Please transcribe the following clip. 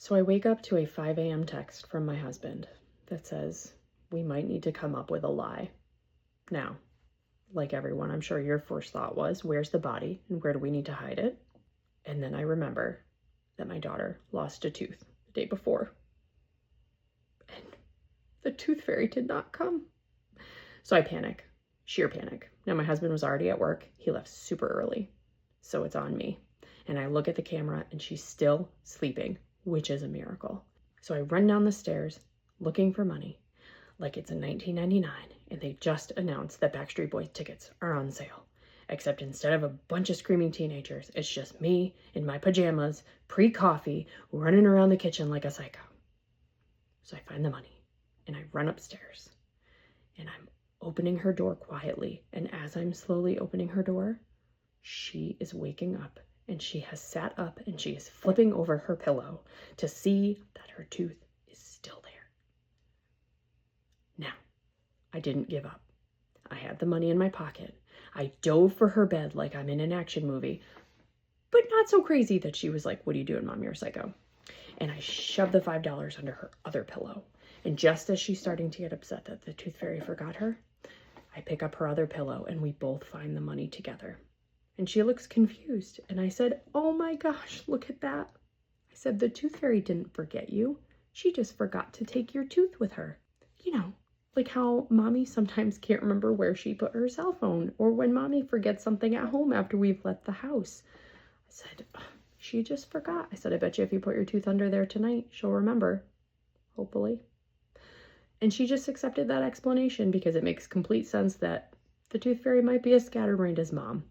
So I wake up to a 5 a.m. text from my husband that says, we might need to come up with a lie. Now, like everyone, I'm sure your first thought was, where's the body and where do we need to hide it? And then I remember that my daughter lost a tooth the day before. And the tooth fairy did not come. So I panic, sheer panic. Now my husband was already at work. He left super early. So it's on me. And I look at the camera and she's still sleeping, which is a miracle. So I run down the stairs looking for money like it's in 1999 and they just announced that Backstreet Boys tickets are on sale. Except instead of a bunch of screaming teenagers, it's just me in my pajamas, pre-coffee, running around the kitchen like a psycho. So I find the money and I run upstairs and I'm opening her door quietly. And as I'm slowly opening her door, she is waking up and she has sat up and she is flipping over her pillow to see that her tooth is still there. Now, I didn't give up. I had the money in my pocket. I dove for her bed like I'm in an action movie, but not so crazy that she was like, what are you doing, Mom? You're a psycho. And I shoved the $5 under her other pillow. And just as she's starting to get upset that the tooth fairy forgot her, I pick up her other pillow and we both find the money together. And she looks confused. And I said, oh my gosh, look at that. I said, the tooth fairy didn't forget you. She just forgot to take your tooth with her. You know, like how mommy sometimes can't remember where she put her cell phone, or when mommy forgets something at home after we've left the house. I said, she just forgot. I said, I bet you if you put your tooth under there tonight, she'll remember, hopefully. And she just accepted that explanation because it makes complete sense that the tooth fairy might be as scatterbrained as Mom.